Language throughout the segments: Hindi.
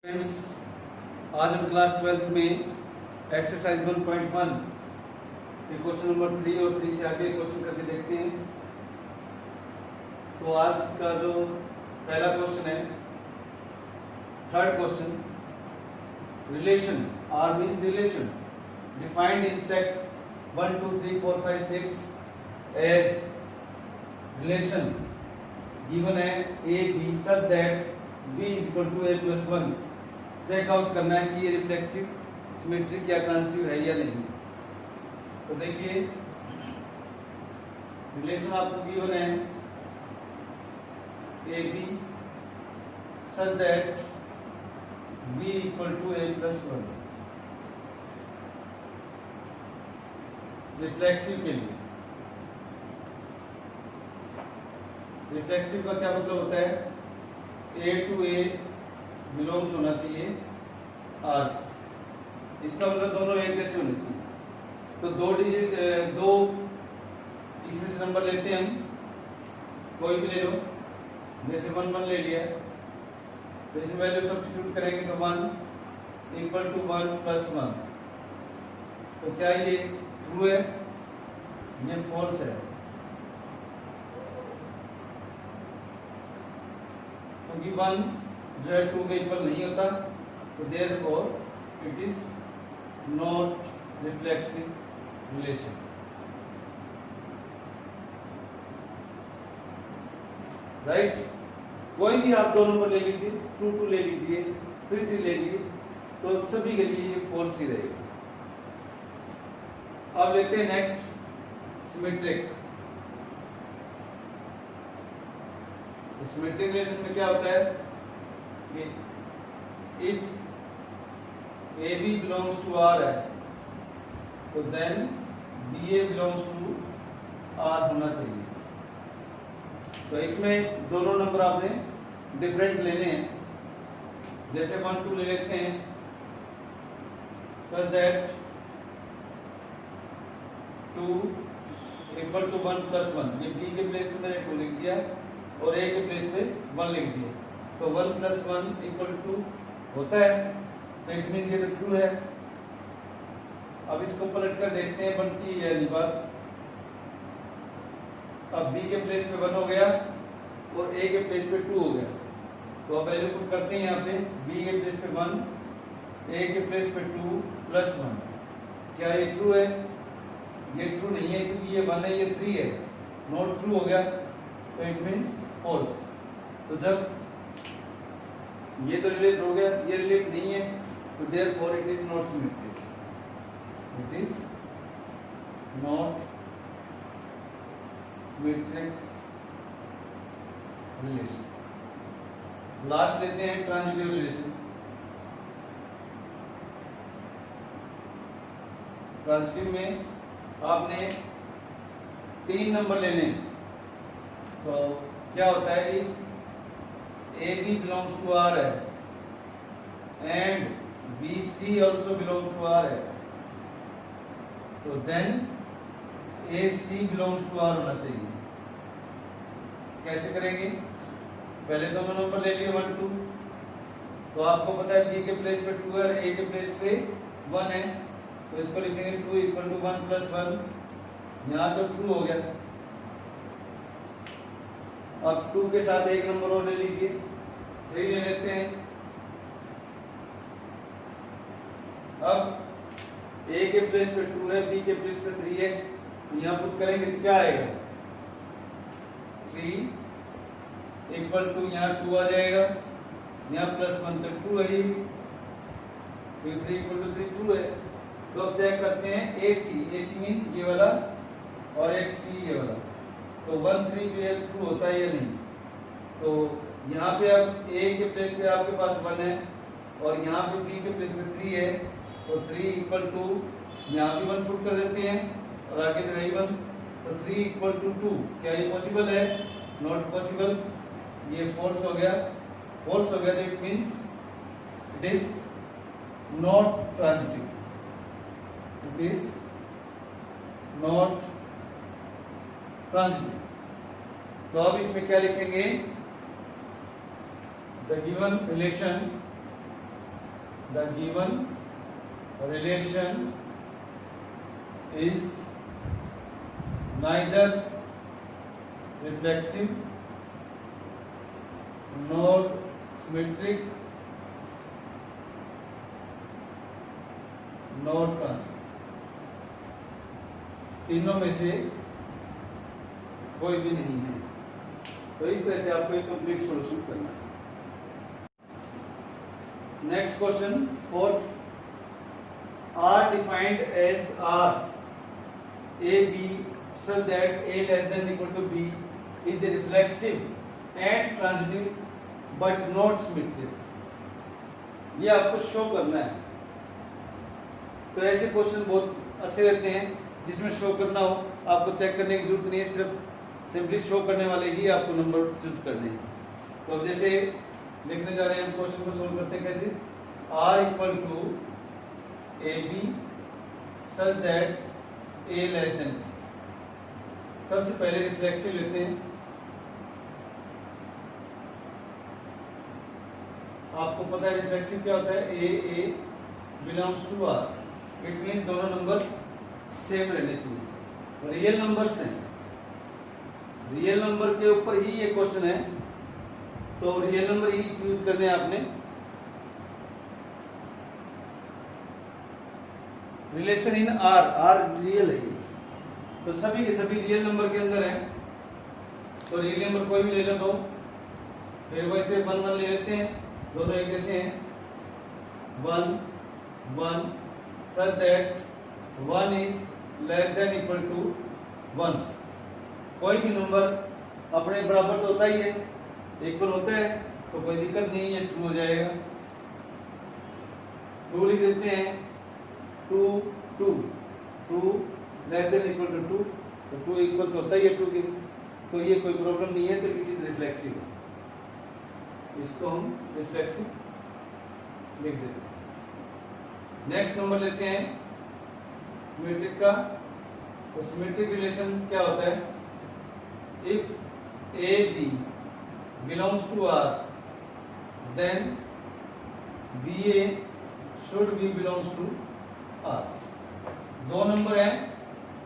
फ्रेंड्स, आज हम क्लास 12th में एक्सरसाइज 1.1 के क्वेश्चन नंबर 3 और 3 से आगे क्वेश्चन करके देखते हैं। तो आज का जो पहला क्वेश्चन है, third question, relation R means relation defined in set 1 2 3 4 5 6 as relation given है A B such that b is equal to a plus 1। Check out करना है कि ये रिफ्लेक्सिव, सिमेट्रिक या ट्रांजिटिव है या नहीं। तो देखिए, रिलेशन आपको गिवन है A B such that b equal to a plus 1 reflexive के लिए। रिफ्लेक्सिव का क्या मतलब होता है? A टू A बिलोंग्स होना चाहिए R। इसका मतलब दोनों एक जैसे होने चाहिए। तो दो इसमें से नंबर लेते हैं हम, कोई भी ले लो, जैसे 1 1 ले लिया, तो इसमें वैल्यू सब्स्टिट्यूट करेंगे तो 1 इक्वल टू 1 प्लस 1। तो क्या ये ट्रू है? ये फॉल्स है, क्योंकि 1 जो है 2 के इक्वल नहीं होता। तो therefore it is not reflexive relation. Right? कोई भी आप दो नंबर ले लीजिए, 2 2 ले लीजिए, 3 3 ले लीजिए, तो सभी के लिए ये फॉल्स ही रहेगा। अब लेते हैं नेक्स्ट, सिमेट्रिक। सिमेट्रिक रिलेशन में क्या होता है कि if A B belongs to R है तो then B a belongs to R होना चाहिए। तो इसमें दोनों नंबर आपने डिफरेंट लेने हैं। जैसे 1 2 ले लेते हैं, such that 2 equal to 1 plus 1। ये बी के प्लेस पे मैंने 2 लिख दिया और ए के प्लेस पे 1 लिख दिया। तो 1 प्लस 1 इक्वल टू होता है, तो इट मीन्स ये तो ट्रू है। अब इसको पलट कर देखते हैं बनती है या नहीं बात। अब b के प्लेस पे 1 हो गया और a के प्लेस पे 2 हो गया। तो अब वैल्यू पुट करते हैं यहाँ पे, b के प्लेस पे 1, a के प्लेस पे 2 प्लस 1। क्या ये ट्रू है? ये ट्रू नहीं है, क्योंकि ये 1 है, ये 3 है, नॉट ट्रू हो गया। तो इट मीन्स फॉल्स। तो जब ये तो रिलेट हो गया, ये रिलेट नहीं है, तो therefore it is not symmetric. It is not symmetric relation. Last लेते हैं ट्रांजिटिव रिलेशन। ट्रांजिटिव में आपने 3 नंबर लेने हैं। तो क्या होता है, if A B belongs to R है and B C also belong to R है, तो then A C belongs to R होना चाहिए। कैसे करेंगे? पहले दोनों नंबर ले लिए 1 2, तो आपको पता है बी के प्लेस पे 2 है, ए के प्लेस पे 1 है, तो इसको लिखेंगे 2 इक्वल टू 1 प्लस 1। यहाँ तो ट्रू हो गया। अब 2 के साथ एक नंबर और ले लीजिए, 3 ले लेते हैं। अब a के प्लेस पे 2 है, b के प्लेस पे 3 है, तो यहाँ पुट करेंगे तो क्या आएगा? 3 इक्वल टू यहाँ 2 आ जाएगा, यहाँ प्लस 1 तो ट्रू है, फिर 3 इक्वल टू 3 ट्रू है। तो अब चेक करते हैं ए सी मीन्स ये वाला और एक सी ये वाला। तो 1 3 पे ट्रू होता है या नहीं? तो यहाँ पे अब a के प्लेस पे आपके पास 1 है और यहाँ पे b के प्लेस पे 3 है, तो 3 इक्वल टू यहाँ भी 1 पुट कर देते हैं और आगे तो वही 1, तो 3 इक्वल टू 2। क्या ये पॉसिबल है? नॉट पॉसिबल, ये फॉल्स हो गया। फॉल्स हो गया तो it means it is not transitive. It is not transitive. तो अब इसमें क्या लिखेंगे? The given relation the given relation is neither reflexive nor symmetric nor transitive, तीनों में से कोई भी नहीं है। तो इस तरह से आपको एक कंप्लीट सॉल्यूशन करना है। Next question, fourth, R defined as R A B such that A less than equal to B is a reflexive and transitive but not symmetric. ये आपको शो करना है। तो ऐसे क्वेश्चन बहुत अच्छे रहते हैं जिसमें शो करना हो, आपको चेक करने की जरूरत नहीं है, सिर्फ सिंपली शो करने वाले ही आपको नंबर चूज करने हैं। तो अब जैसे लिखने जा रहे हैं, हम क्वेश्चन को सोल्व करते हैं कैसे। R equal to A B such that A less than b. सबसे पहले रिफ्लेक्सिव लेते हैं। आपको पता है रिफ्लेक्सिव क्या होता है, ए belongs to R, it mean दोनों नंबर सेम रहने चाहिए। रियल नंबर्स हैं, रियल नंबर के ऊपर ही ये क्वेश्चन है, तो रियल नंबर ही यूज करने हैं आपने। Relation in R, R real है, तो सभी के सभी रियल नंबर के अंदर है। तो रियल नंबर कोई भी ले लो, तो फिर वैसे 1 1 ले लेते हैं, दोनों एक जैसे हैं। 1 1 such that 1 is less than equal to 1। कोई भी नंबर अपने बराबर तो होता ही है, इक्वल होता है, तो कोई दिक्कत नहीं है, ट्रू हो जाएगा। 2 लिख देते हैं, 2 2 2 लेस देन इक्वल टू 2, तो 2 इक्वल तो होता ही है 2 के, तो ये कोई प्रॉब्लम नहीं है, तो इट इज रिफ्लेक्सिव। इसको हम रिफ्लेक्सिव लिख देते हैं। नेक्स्ट नंबर लेते हैं सिमेट्रिक का। तो सिमेट्रिक रिलेशन क्या होता है, if A B belongs to R then B A should be belongs to R. दो नंबर हैं,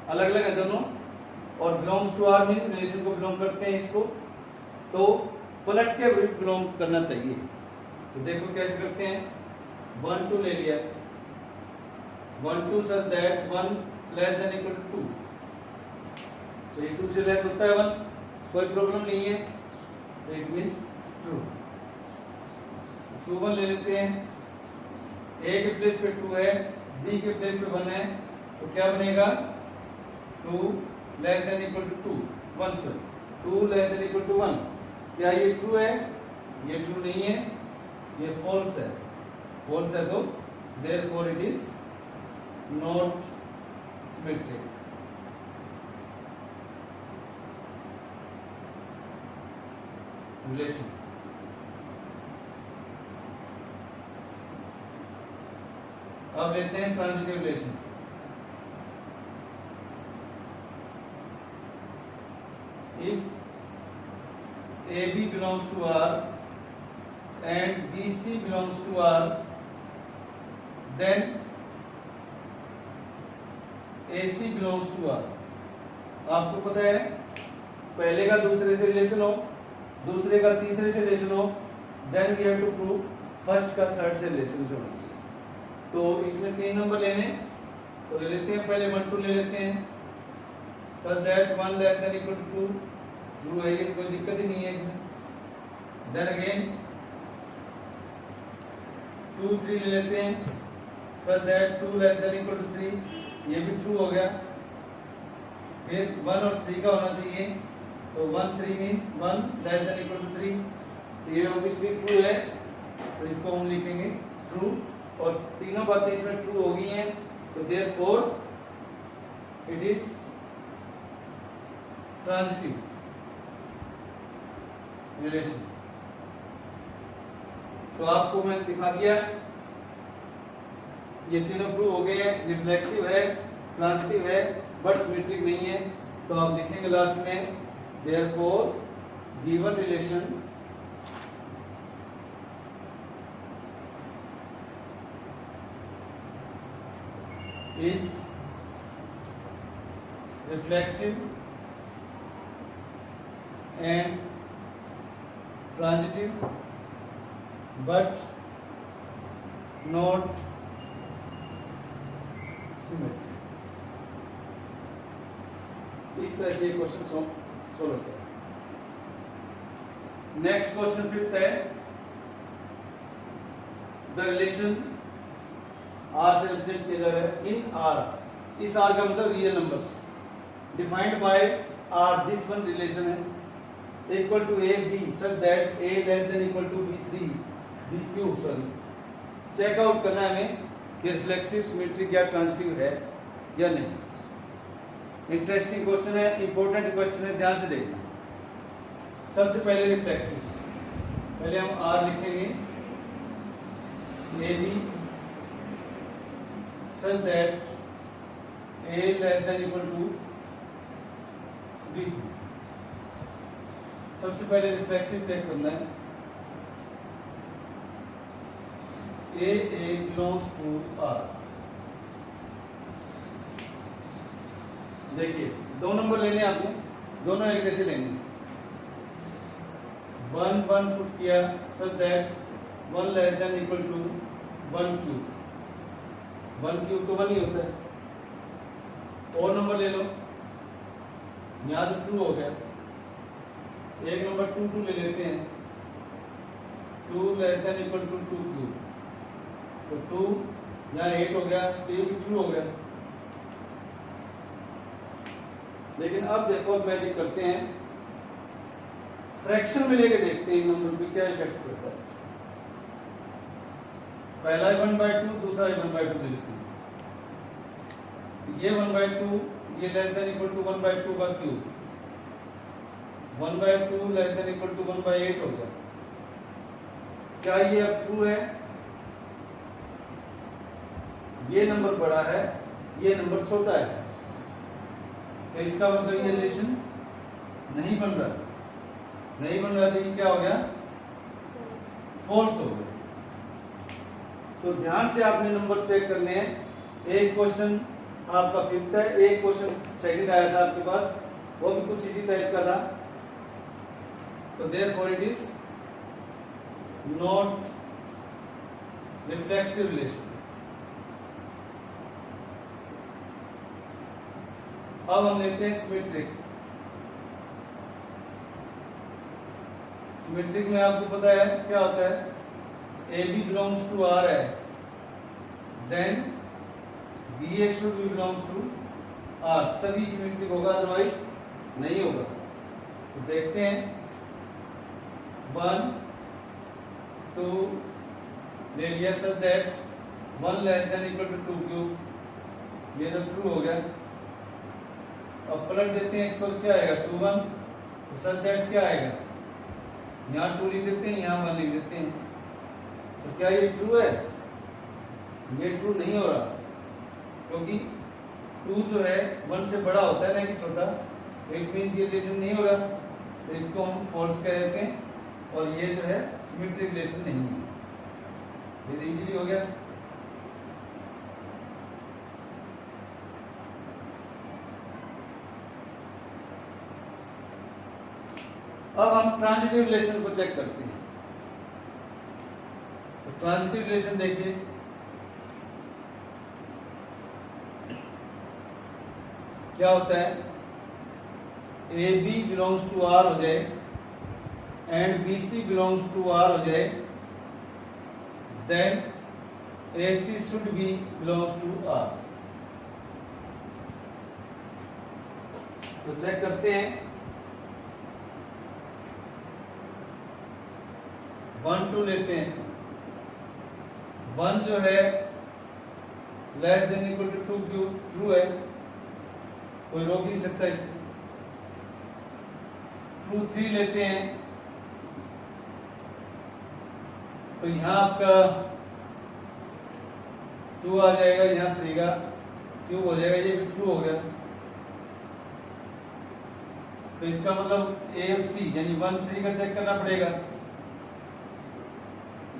अलग अलग है दोनों, और belongs to R means relation को बिलोंग करते हैं इसको, तो पलट के बिलोंग करना चाहिए। तो देखो कैसे करते हैं। 1 2 ले लिया, 1 2 such that 1 less than equal to 2, तो ये 2 से लेस होता है 1, कोई प्रॉब्लम नहीं है, तो इट मींस ट्रू। 2 1 ले लेते हैं, ए के प्लेस पे 2 है, बी के प्लेस पे 1 है, तो क्या बनेगा, 2 less than equal to 2 1 sorry 2 less than equal to 1। क्या ये ट्रू है, ये ट्रू नहीं है, ये फॉल्स है, फॉल्स है, तो therefore it is not symmetric. Relation अब लेते हैं transitive relation. If AB belongs to R and BC belongs to R, then AC belongs to R। आपको पता है पहले का दूसरे से रिलेशन हो, दूसरे का तीसरे से रिलेशन हो, then we have to prove first का थर्ड से रिलेशन होना चाहिए। तो इसमें 3 नंबर लेने, तो ले लेते हैं, पहले 1 2 ले लेते हैं, such that 1 less than equal to 2, true है, ये कोई दिक्कत ही नहीं है इसमें। देन अगेन 2 3 ले लेते हैं, such that 2 less than equal to 3, ये भी ट्रू हो गया। फिर 1 और 3 का होना चाहिए, तो 1 3 means 1 less than equal to 3, ये ऑब्वियसली ट्रू है, तो इसको हम लिखेंगे ट्रू, और तीनों बातें इसमें ट्रू हो गई हैं, तो therefore it is transitive relation. तो आपको मैंने दिखा दिया, ये तीनों प्रूव हो गए, रिफ्लेक्सिव है, ट्रांजिटिव है, बट सिमेट्रिक नहीं है। तो आप लिखेंगे लास्ट में, therefore given relation is reflexive and transitive but not symmetric. इस तरह से क्वेश्चन सोल्व होता है। नेक्स्ट क्वेश्चन फिफ्थ है, द रिलेशन आर से रिप्रेजेंट किया जा रहा है इन आर। इस आर का मतलब real numbers defined by R. This one relation है equal to A B such that A less than equal to B three B cube. Sorry, check out करना है हमें कि रिफ्लेक्सिव सिमेट्रिक या ट्रांजिटिव है या नहीं। इंटरेस्टिंग क्वेश्चन है, इंपॉर्टेंट क्वेश्चन है, ध्यान से देखना। सबसे पहले रिफ्लेक्सिव, पहले हम आर लिखेंगे a B such that A less than equal to B three. सबसे पहले रिफ्लेक्सिव चेक करना है। ए बिलोंग्स टू आर। देखिए दो नंबर लेने आपने, दोनों एक जैसे लेंगे। 1 1 पुट किया such that 1 less than equal to 1 cube. 1 cube तो 1 ही होता है। और नंबर ले लो, यहाँ तो ट्रू हो गया। एक नंबर 2 2 ले लेते हैं। 2 less than equal to 2 cube, तो 2 यहाँ 8 हो गया, तो ये भी ट्रू हो गया। लेकिन अब देखो, अब मैजिक करते हैं, फ्रैक्शन में लेके देखते हैं इन नंबर पे क्या इफेक्ट करता है। पहला 1/2, दूसरा 1/2 ले लेते हैं। ये 1/2 ये लेस देन इक्वल टू 1/2 का cube, 1/2 less than equal to 1/8 हो गया। क्या ये अब ट्रू है? ये नंबर बड़ा है, ये नंबर छोटा है, तो इसका मतलब ये रिलेशन नहीं बन रहा। नहीं बन रहा तो ये क्या हो गया? फॉल्स हो गया। तो ध्यान से आपने नंबर चेक करने हैं। एक क्वेश्चन आपका फिफ्थ है, एक क्वेश्चन सेकंड आया था आपके पास, वो भी कुछ इसी टाइप का था। तो therefore it is not reflexive relation. अब हम लेते हैं सिमेट्रिक। सिमेट्रिक में आपको पता है क्या होता है, A B belongs to R है, then B A should be belongs to R, तभी सिमेट्रिक होगा, अदरवाइज नहीं होगा। तो देखते हैं 1 2 ले लिया sir that 1 less than equal to 2 cube, ये तो ट्रू हो गया। अब पलट देते हैं इसको, क्या आएगा 2 1, तो सच दैट क्या आएगा, यहाँ 2 लिख देते हैं, यहाँ 1 लिख देते हैं। तो क्या ये ट्रू है? ये ट्रू नहीं हो रहा, क्योंकि 2 जो है 1 से बड़ा होता है ना कि छोटा, तो इट मींस ये रिलेशन नहीं हो रहा, तो इसको हम फॉल्स कह देते हैं। और ये जो है सिमेट्रिक रिलेशन नहीं है। ये इजीली हो गया। अब हम ट्रांजिटिव रिलेशन को चेक करते हैं। तो ट्रांजिटिव रिलेशन देखिए, क्या होता है, A B belongs to R हो जाए and B c belongs to R हो जाए, then A c should be belongs to R. तो चेक करते हैं। 1 2 लेते हैं। 1 जो है less than equal to 2 cube, true है, कोई रोक नहीं सकता इसको। 2 3 लेते हैं, तो यहाँ आपका 2 आ जाएगा, यहाँ 3 का क्यूब हो जाएगा, ये भी ट्रू हो गया। तो इसका मतलब ए और सी यानी 1 3 का चेक करना पड़ेगा।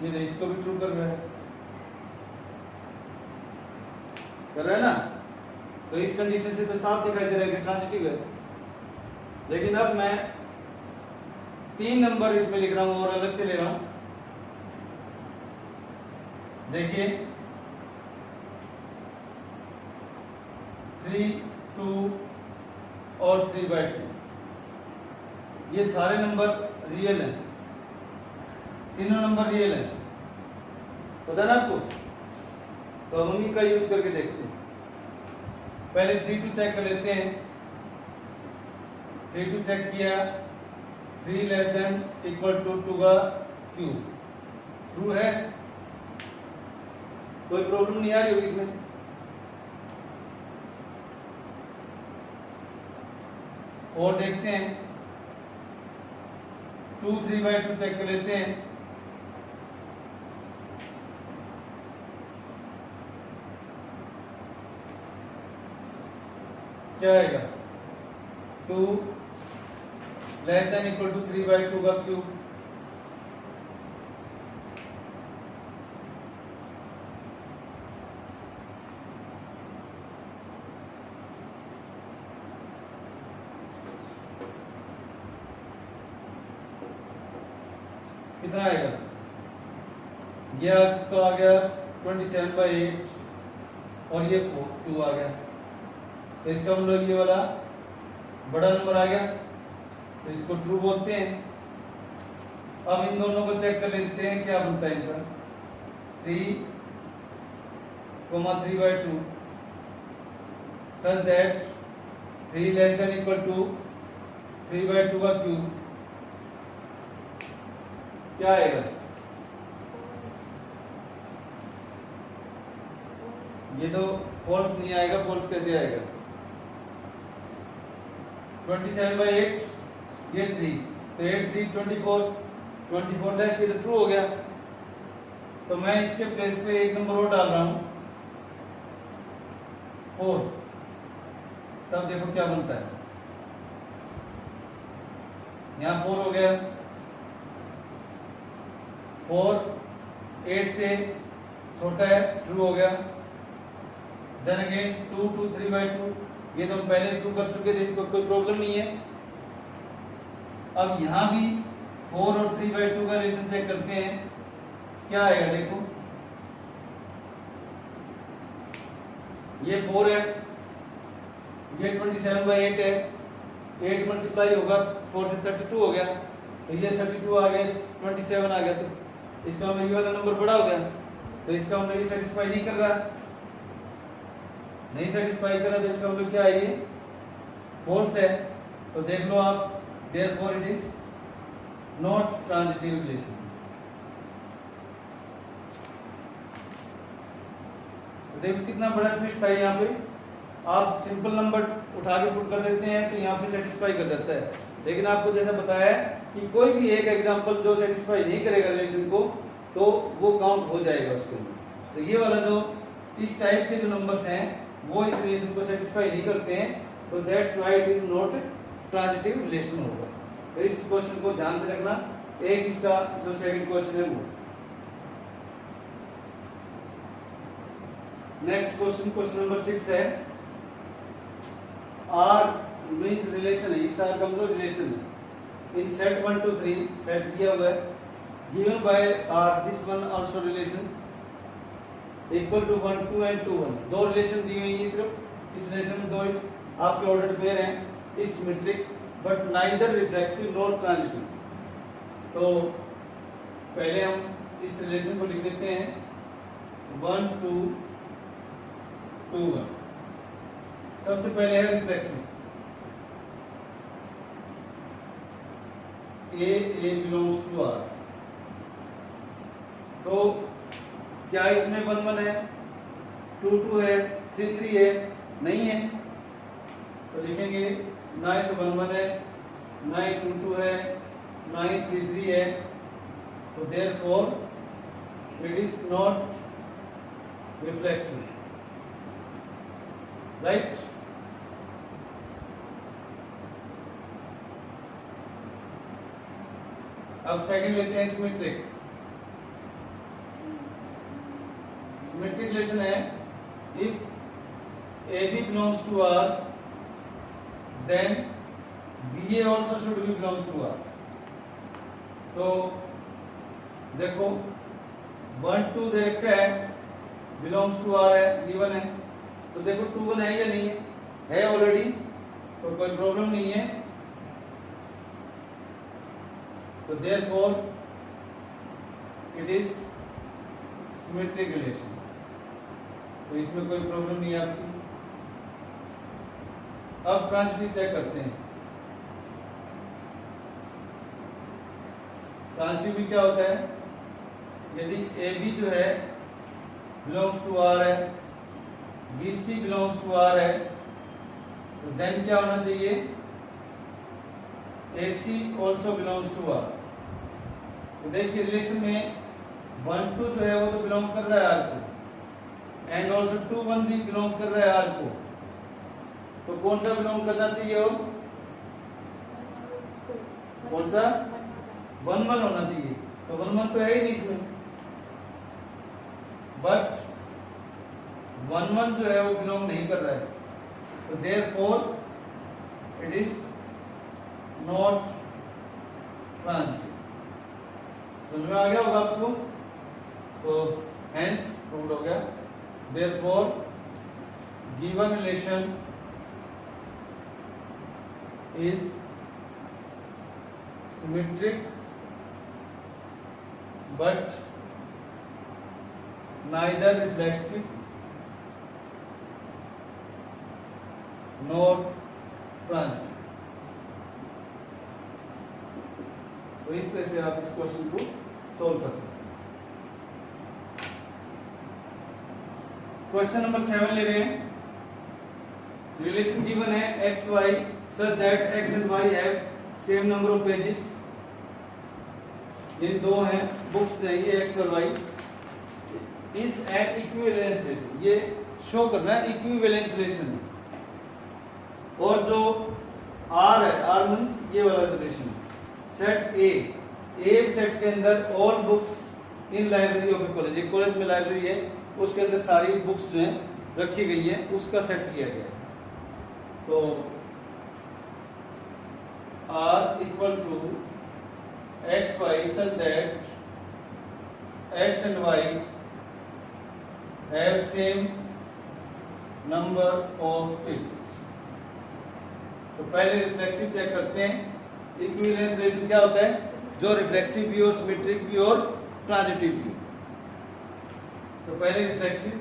ये इसको भी ट्रू कर रहा है, कर रहा है ना, तो इस कंडीशन से तो साफ दिखाई दे रहा है कि ट्रांजिटिव है। लेकिन अब मैं 3 नंबर इसमें लिख रहा हूं और अलग से ले रहा हूं। देखिए 3, 2 और 3/2 ये सारे नंबर रियल हैं, तीनों नंबर रियल हैं, पता ना आपको। तो हम इन्हीं का यूज करके देखते हैं। पहले 3 2 चेक कर लेते हैं। 3 2 चेक किया, 3 लेस देन इक्वल टू 2 का क्यूब, ट्रू है, कोई प्रॉब्लम नहीं आ रही होगी इसमें। और देखते हैं 2 3/2 चेक कर लेते हैं। क्या आएगा? 2 लेस देन इक्वल टू 3/2 का क्यूब, कितना आएगा? ये आपका आ गया 27/8 और ये 2 आ गया। तो इसका मतलब ये वाला बड़ा नंबर आ गया, तो इसको ट्रू बोलते हैं। अब इन दोनों को चेक कर लेते हैं क्या बनता है इनका। 3, 3/2 such that 3 less than equal to 3/2 का क्यूब, क्या आएगा? ये तो फॉल्स नहीं आएगा, फॉल्स कैसे आएगा? 27/8 ये 3, तो 8 3 24 लेस, ये तो ट्रू हो गया। तो मैं इसके प्लेस पे एक नंबर और डाल रहा हूं 4, तब देखो क्या बनता है। यहां 4 हो गया, 4 8 से छोटा है, ट्रू हो गया। देन अगेन 2 2 3/2, ये तो हम पहले ट्रू कर चुके थे, इसको कोई प्रॉब्लम नहीं है। अब यहां भी 4 और 3/2 का रिलेशन चेक करते हैं, क्या आएगा देखो। ये 4 है, ये 27/8 है, 8 मल्टीप्लाई होगा 4 से 32 हो गया, तो ये 32 आ गया, 27 आ गया, तो इसका मतलब ये वाला नंबर बड़ा हो गया। तो इसका मतलब ये सेटिस्फाई नहीं कर रहा, नहीं सेटिस्फाई कर रहा, तो इसका मतलब क्या है? ये फॉल्स है। तो देख लो आप, therefore it is not transitive relation। तो देखो कितना बड़ा ट्विस्ट था यहाँ पे। आप सिंपल नंबर उठा के पुट कर देते हैं तो यहाँ पे सेटिस्फाई कर जाता है, लेकिन आपको जैसा बताया कि कोई भी एक एग्जांपल जो सेटिस्फाई नहीं करेगा रिलेशन को, तो वो काउंट हो जाएगा उसके अंदर। तो ये वाला जो इस टाइप के जो नंबर्स हैं वो इस रिलेशन को सेटिस्फाई नहीं करते हैं, तो that's why it is not transitive relation होगा। तो इस क्वेश्चन को ध्यान से रखना। एक इसका जो सेकंड क्वेश्चन है वो। नेक्स्ट क्वेश्चन, क्वेश्चन नंबर 6 है। R मींस रिलेशन है, इस R का मतलब रिलेशन है। इन सेट 1 2 3 सेट दिया हुआ है, given by R this one also relation equal to 1 2 and 2 1। दो रिलेशन दी हुई है, सिर्फ इस रिलेशन में दो आपके ऑर्डर पेयर हैं, इस symmetric but neither reflexive nor transitive. तो पहले हम इस रिलेशन को लिख देते हैं 1 2 2 1। सबसे पहले है reflexive, A belongs to R। तो क्या इसमें 1 1 है, 2 2 है, 3 3 है? नहीं है, तो लिखेंगे 9 1 1 है, 9 2 2 है, 9 3 3 है। तो therefore it is not reflexive, right? अब सेकंड लेते हैं सिमेट्रिक। सिमेट्रिक रिलेशन है if AB belongs to R, then BA also should be belongs to R. तो देखो 1 2 दे रखा है, बिलोंग्स टू आर है, गिवन है, तो देखो 2 1 है या नहीं है ऑलरेडी, तो कोई प्रॉब्लम नहीं है, तो therefore it is symmetric relation, तो इसमें कोई प्रॉब्लम नहीं है आपकी। अब ट्रांजिटिव चेक करते हैं। ट्रांजिटिव में क्या होता है, यदि AB जो है बिलोंग्स टू R है, BC बिलोंग्स टू R है, तो देन क्या होना चाहिए, AC also belongs to R। तो देखिए रिलेशन में 1 2 जो है वो तो बिलोंग कर रहा है R को, एंड ऑल्सो 2 1 भी बिलोंग कर रहा है R को, तो कौन सा बिलोंग करना चाहिए, और कौन सा 1 1 होना चाहिए, तो 1 1 तो है ही नहीं इसमें, बट 1 1 जो है वो बिलोंग नहीं कर रहा है, तो therefore it is not transitive. समझ में आ गया होगा आपको, तो हेंस प्रूव्ड हो गया। Therefore given relation is symmetric but neither reflexive nor transitive। तो इस तरह से आप इस क्वेश्चन को सोल्व कर सकते हैं। क्वेश्चन नंबर 7 ले रहे हैं। रिलेशन गिवन है x y such that x and y have same number of pages। ये दो हैं बुक्स चाहिए एक्स और y, is an equivalence relation, ये शो करना है इक्विवेलेंस रिलेशन। और जो आर है, आर मींस ये वाला रिलेशन, सेट ए सेट के अंदर all books in library of college, एक कॉलेज में लाइब्रेरी है, उसके अंदर सारी बुक्स जो हैं रखी गई है, उसका सेट किया गया है। तो R equal to x y such that x and y have same number of pages। तो पहले रिफ्लेक्सिव चेक करते हैं। इक्विवेलेंस रिलेशन क्या होता है, जो रिफ्लेक्सिव भी हो, सिमेट्रिक भी और ट्रांजिटिव भी हो। तो पहले reflexive,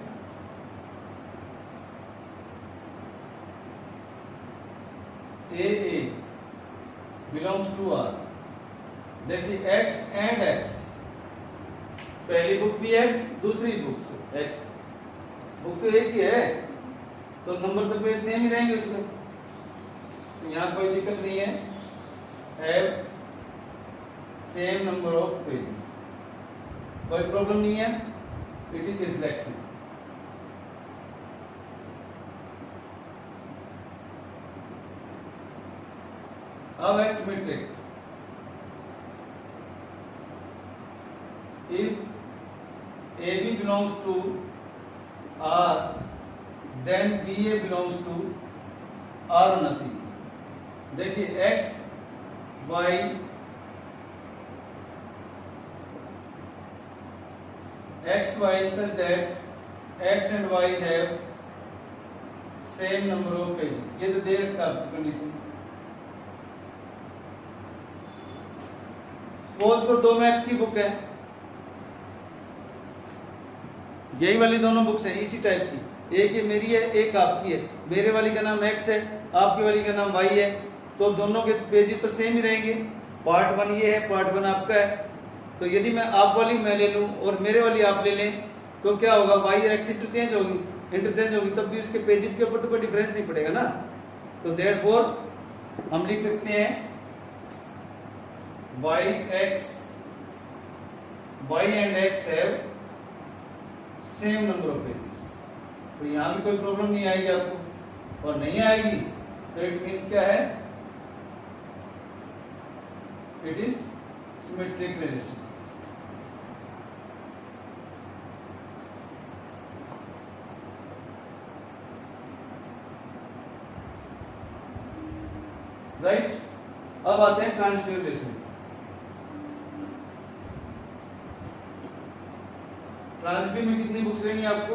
A belongs to R। देखिए x एंड x, पहली बुक भी x, दूसरी बुक x, बुक तो एक ही है, तो नंबर तो पेज सेम ही रहेंगे उसमें, यहाँ कोई दिक्कत नहीं है, have same number of pages, कोई प्रॉब्लम नहीं है, इट इज रिफ्लेक्सिव। अब है symmetric. If AB belongs to R, then BA belongs to R होना चाहिए। देखिए x y such that x and y have same number of pages, ये तो दे रखा आपकी कंडीशन। सपोज को दो मैथ्स की बुक है, यही वाली दोनों बुक्स हैं इसी टाइप की, एक ये मेरी है एक आपकी है, मेरे वाली का नाम x है, आपकी वाली का नाम y है, तो दोनों के पेजेस तो सेम ही रहेंगे। पार्ट 1 ये है, पार्ट 1 आपका है, तो यदि मैं आप वाली मैं ले लूं और मेरे वाली आप ले लें, तो क्या होगा, y और x इंटरचेंज होगी, तब भी उसके पेजेस के ऊपर तो कोई डिफरेंस नहीं पड़ेगा ना। तो देयरफॉर हम लिख सकते हैं y and x have same number of pages. तो यहाँ भी कोई प्रॉब्लम नहीं आएगी आपको, और नहीं आएगी तो इट मीन्स क्या है, it is symmetric relation. Right. अब आते हैं ट्रांजिटिव रिलेशन। ट्रांजिटिव में कितनी बुक्स लेनी है आपको?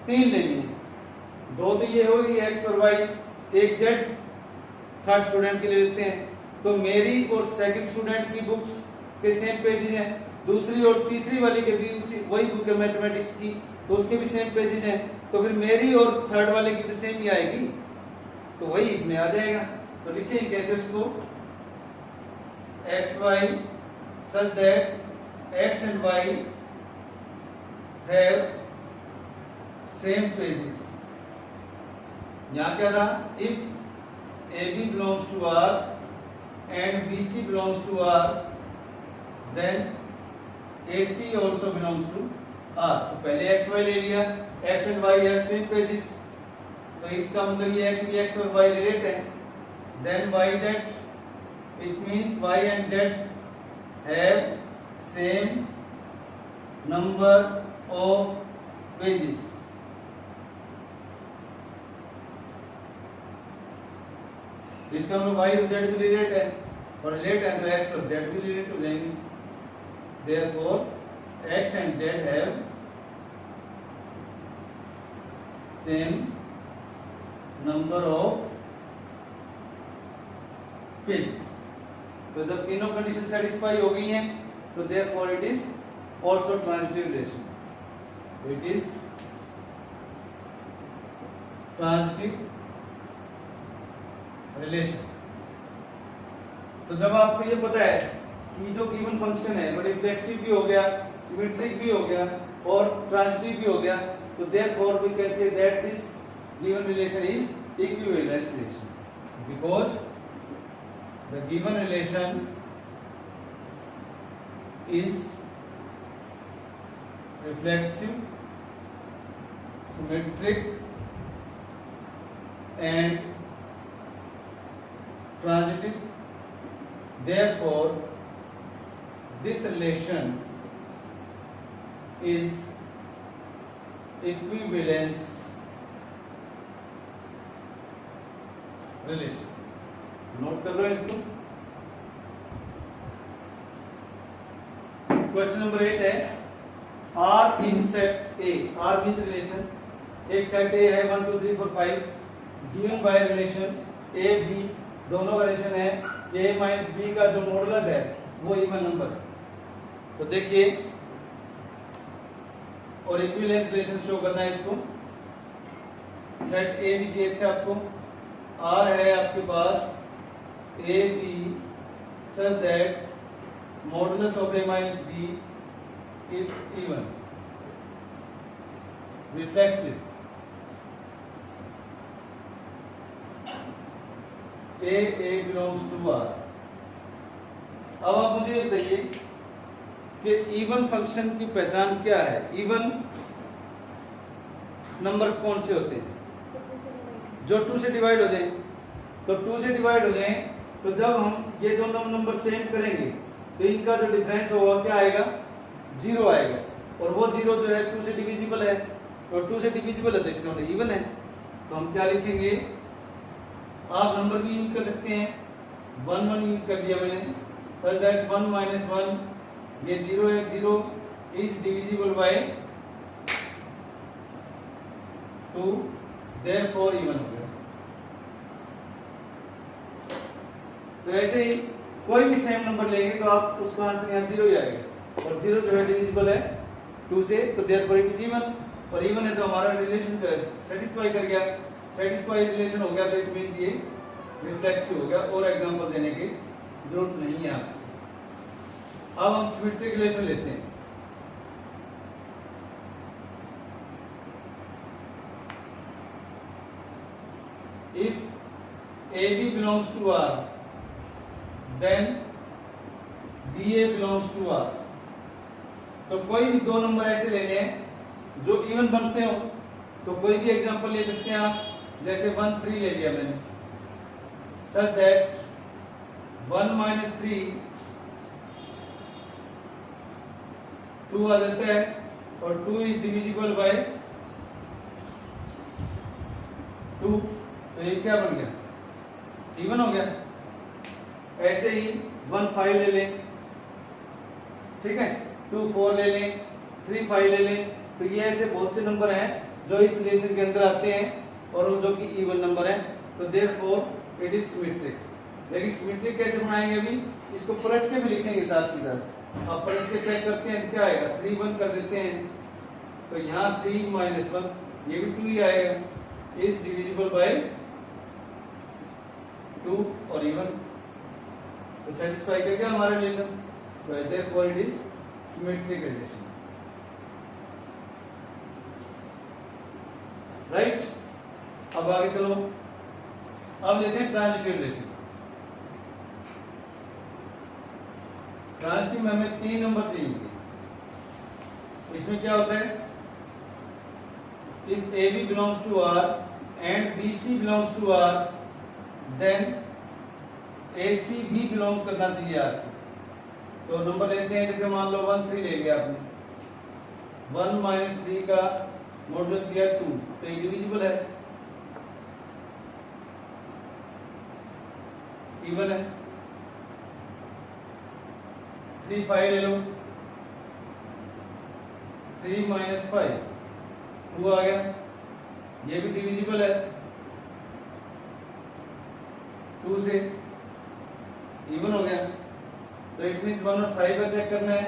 3 लेनी है। 2 तो ये होगी एक्स और वाई, एक जेड थर्ड स्टूडेंट के लिए लेते हैं। तो मेरी और सेकंड स्टूडेंट की बुक्स के सेम पेजेस हैं, दूसरी और तीसरी वाली के भी वही बुक है मैथमेटिक्स की, तो उसके भी सेम पेजेस हैं। तो फिर मेरी और थर्ड वाले की तो सेम ही आएगी, तो वही इसमें आ जाएगा। तो लिखें कैसे उसको, x y such that x and y have same pages. यहां क्या था, if AB belongs to R and BC belongs to R, then AC also belongs to R। तो पहले x y ले लिया, x and y have same pages, तो इसका मतलब ये है कि x और y रिलेट है। Then y z, it means y and z have same number of pages। इसका मतलब y और z भी रिलेट है, और रिलेट है तो x और z भी रिलेट हो जाएंगे। Therefore x and z have same number of pages। तो जब तीनों कंडीशन सेटिस्फाई हो गई हैं तो therefore it is also transitive relation। तो it is transitive रिलेशन। तो जब आपको ये पता है कि जो गिवन फंक्शन है वो रिफ्लेक्सिव भी हो गया, सिमेट्रिक भी हो गया और ट्रांजिटिव भी हो गया, तो therefore we can say that this given relation is equivalence relation, because the given relation is reflexive, symmetric and transitive। Therefore this relation is equivalence relation। Note कर लो इसको। क्वेश्चन नंबर 8 है, R in set A। R means relation, एक सेट A है 1 2 3 4 5, given by relation A B, दोनों का रिलेशन है a माइनस b का जो मॉडुलस है वो इवन नंबर। तो देखिए, और इक्विवेलेंस रिलेशन शो करना है इसको। सेट A लीजिए थे आपको, R है आपके पास a b such that modulus of a minus b is even, reflexive. A belongs to R। अब आप मुझे बताइए कि इवन फंक्शन की पहचान क्या है? इवन नंबर कौन से होते हैं? जो 2 से डिवाइड हो जाए। तो 2 से डिवाइड हो जाए तो जब हम ये दोनों नंबर सेम करेंगे तो इनका जो डिफरेंस होगा क्या आएगा? 0 आएगा, और वो 0 जो है 2 से डिविजिबल है, और 2 से डिविजिबल है तो इसका मतलब इवन है। तो हम क्या लिखेंगे, आप नंबर भी यूज कर सकते हैं, 1 1 यूज कर दिया मैंने, such that 1 minus 1 ये 0 है, 0 is divisible by 2, therefore even हो गया। तो ऐसे ही कोई भी सेम नंबर लेंगे तो आप उसका आंसर यहाँ 0 ही आएगा, और 0 जो है डिविजिबल है 2 से, तो therefore it is even, और even है तो हमारा रिलेशन जो है सेटिस्फाई कर गया। सेटिस्फाई रिलेशन हो गया तो इट मींस ये रिफ्लेक्सिव हो गया, और एग्जांपल देने की जरूरत नहीं है आपको। अब हम सिमेट्रिक रिलेशन लेते हैं। If AB belongs to R, then BA belongs to R। तो कोई भी 2 नंबर ऐसे लेने हैं जो इवन बनते हो, तो कोई भी एग्जांपल ले सकते हैं आप, जैसे 1 3 ले लिया मैंने, such that 1 minus 3 2 आ जाता है, और 2 is divisible by 2, तो ये क्या बन गया? इवन हो गया। ऐसे ही 1 5 ले लें, ठीक है, 2 4 ले लें, 3 5 ले लें। तो ये ऐसे बहुत से नंबर हैं जो इस रिलेशन के अंदर आते हैं और वो जो कि इवन नंबर है। तो देयरफॉर इट इज सिमेट्रिक। लेकिन सिमेट्रिक कैसे बनाएंगे, अभी इसको पलट के भी लिखेंगे साथ के साथ। अब पलट के चेक करते हैं क्या आएगा, 3 1 कर देते हैं। तो यहाँ 3 - 1 ये भी 2 ही आएगा, इज डिविजिबल बाय 2 और इवन। तो सेटिस्फाई कर गया हमारा रिलेशन। तो therefore it is symmetric relation, right. अब आगे चलो, अब लेते हैं ट्रांजिटिव रिलेशन। ट्रांजिटिव में हमें 3 नंबर चाहिए थे। इसमें क्या होता है, if AB belongs to R and BC belongs to R, then AC भी belong करना चाहिए R को। तो नंबर लेते हैं, जैसे मान लो 1 3 ले लिया आपने, 1 - 3 का मॉडुलस लिया 2, तो ये डिविजिबल है, इवन है। 3 5 ले लो, 3 - 5 2 आ गया, ये भी डिविजिबल है 2 से, इवन हो गया। तो इट मींस 1 और 5 का चेक करना है,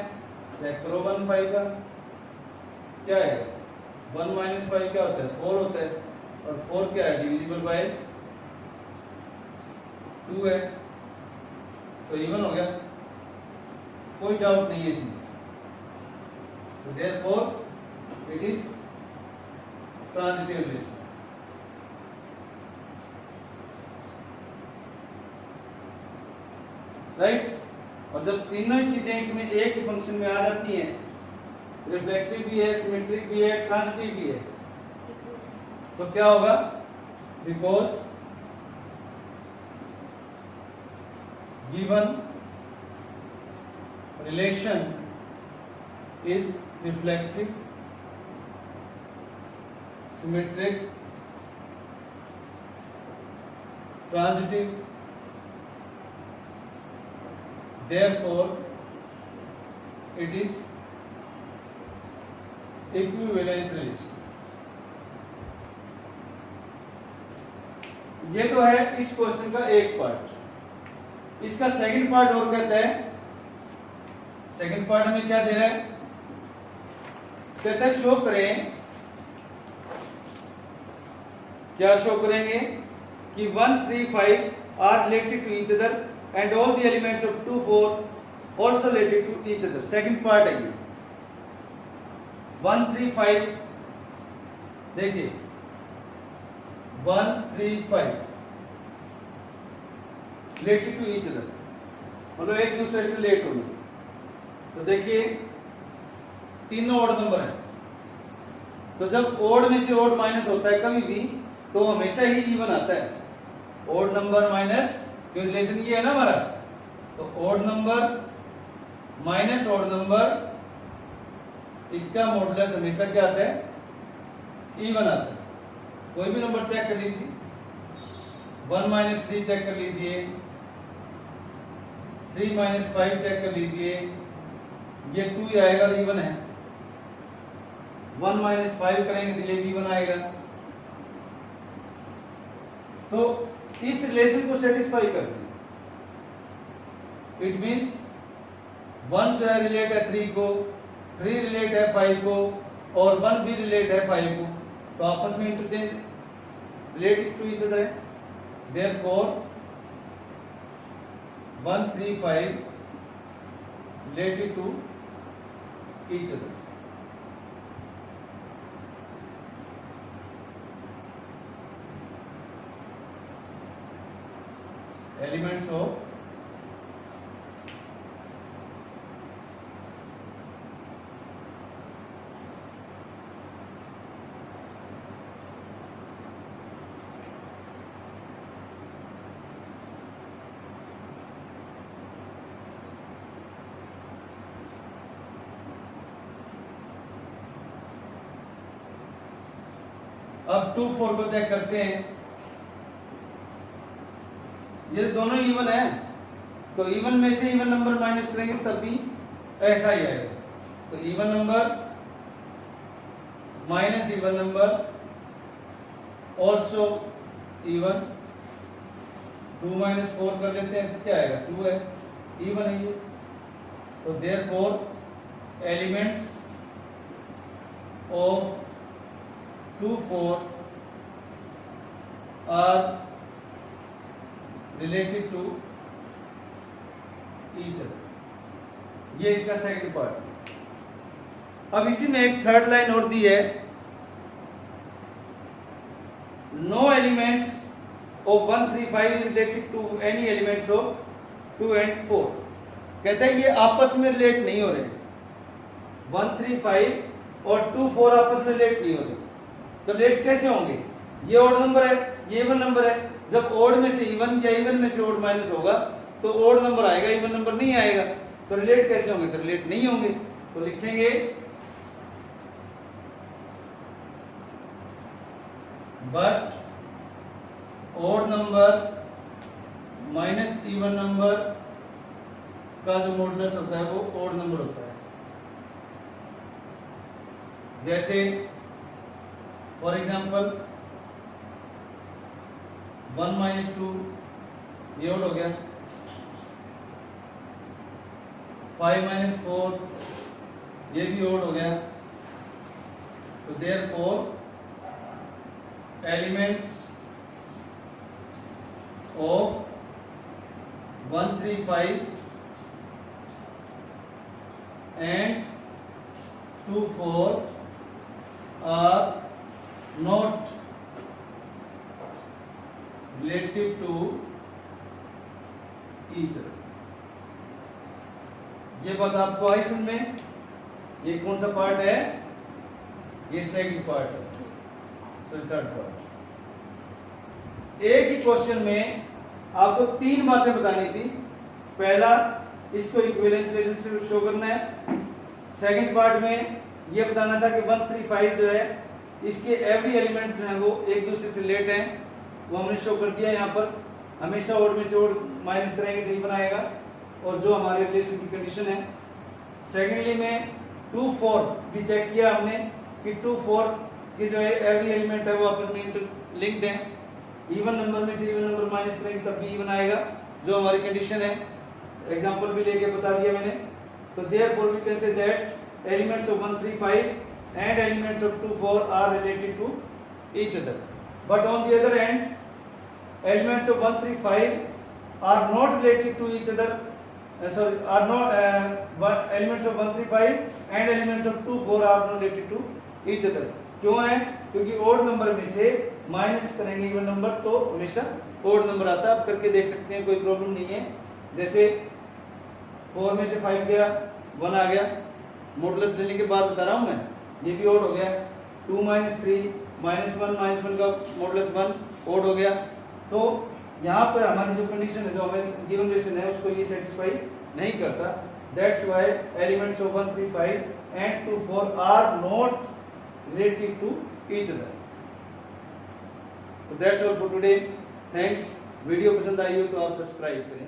चेक करो 1 5 का क्या है, 1 - 5 क्या होता है, 4 होता है, और 4 क्या है, डिविजिबल बाय 2 है, तो इवन हो गया, कोई डाउट नहीं है इसमें। तो therefore it is transitive relation. Right. और जब तीनों ही चीजें इसमें एक ही फंक्शन में आ जाती हैं, रिफ्लेक्सिव भी है, सिमेट्रिक भी है, ट्रांजिटिव भी है, तो क्या होगा, because given relation is reflexive, symmetric, transitive, therefore it is equivalence relation। ये तो है इस क्वेश्चन का एक पार्ट। इसका सेकंड पार्ट और कहता है, सेकंड पार्ट हमें क्या दे रहा है, कहता है शो करें, क्या शो करेंगे कि 1 3 5 are related to each other and all the elements of 2 4 also related to each other। second part है ये 1 3 5, देखिए 1 3 5 related to each other, मतलब एक दूसरे से रिलेट होंगे। तो देखिए तीनों ऑड नंबर है, तो जब ऑड में से ऑड माइनस होता है कभी भी, तो हमेशा ही इवन आता है। ऑड नंबर माइनस, जो रिलेशन ये है ना हमारा, तो odd number minus odd number, इसका मॉडुलस हमेशा क्या आता है, इवन आता है। कोई भी नंबर चेक कर लीजिए, 1 - 3 चेक कर लीजिए, 3 - 5 चेक कर लीजिए, ये 2 ही आएगा और इवन है। 1 - 5 करेंगे तो ये भी इवन आएगा। तो इस रिलेशन को सेटिस्फाई करते हैं। इट मींस 1 जो है रिलेट है 3 को, 3 रिलेट है 5 को, और 1 भी रिलेट है 5 को, तो आपस में interchange related to each other है। Therefore 1 3 5 related to each other. elements of अब 2 4 को चेक करते हैं, ये दोनों इवन है, तो इवन में से इवन नंबर माइनस करेंगे तब भी ऐसा ही आएगा। तो even number minus even number also even. 2 minus 4 कर लेते हैं तो क्या आएगा, 2 है, इवन है ये। तो therefore elements of 2 4 are related to each other. ये इसका सेकंड पार्ट। अब इसी में एक थर्ड लाइन और दी है, no elements of 1 3 5 is related to any elements of 2 and 4। कहता है ये आपस में रिलेट नहीं हो रहे, 1 3 5 और 2 4 आपस में रिलेट नहीं हो रहे। तो रिलेट कैसे होंगे, ये ऑड नंबर है, ये इवन नंबर है। जब ऑड में से इवन या इवन में से ऑड माइनस होगा तो ऑड नंबर आएगा, इवन नंबर नहीं आएगा। तो रिलेट कैसे होंगे, तो रिलेट नहीं होंगे। तो लिखेंगे but odd number minus even number का जो मॉडुलस होता है वो ऑड नंबर होता है। जैसे फॉर एग्जांपल 1 माइनस 2 ये ऑड हो गया, 5 माइनस 4 ये भी ऑड हो गया। तो therefore elements of 1 3 5 and 2 4 are not related to each other। ये बात आपको आई समझ में? ये कौन सा पार्ट है, ये सेकंड पार्ट है। तो थर्ड पार्ट, एक ही क्वेश्चन में आपको 3 बातें बतानी थी। पहला, इसको इक्विवेलेंस रिलेशनशिप शो करना है। सेकंड पार्ट में ये बताना था कि 1 3 5 जो है इसके एवरी एलिमेंट जो है वो एक दूसरे से रिलेट हैं, वो हमने शो कर दिया। यहाँ पर हमेशा ऑड में से ऑड माइनस करेंगे तो ही बनाएगा, और जो हमारे रिलेशन की कंडीशन है। सेकेंडली में 2 4 भी चेक किया हमने कि 2 4 की जो है एवरी एलिमेंट है वो आपस में इंटरलिंक्ड है। इवन नंबर में से इवन नंबर माइनस करेंगे तब भी इवन आएगा, जो हमारी कंडीशन है। एग्जांपल भी लेके बता दिया मैंने। तो therefore we can say that elements of 1 3 5 and elements of 2 4 are related to each other, but on the other hand elements of 1 3 5 are not related to each other, are not elements of 1 3 5 and elements of 2 4 are not related to each other। क्यों है, क्योंकि ओड नंबर में से माइनस करेंगे इवन नंबर तो हमेशा ओड नंबर आता है। आप करके देख सकते हैं, कोई प्रॉब्लम नहीं है। जैसे 4 में से 5 गया, 1 आ गया, मॉडुलस लेने के बाद बता रहा हूं मैं, ये भी ओड हो गया। 2 माइनस 3 माइनस 1 का मॉडुलस 1 ओड हो गया। तो यहाँ पर हमारी जो कंडीशन है, जो हमें गिवन रिलेशन है, उसको ये सेटिस्फाई नहीं करता। That's why elements of 1 3 5 and 2 4 are not related to each other. तो that's all for today. Thanks. Video पसंद आई हो तो आप सब्सक्राइब करें।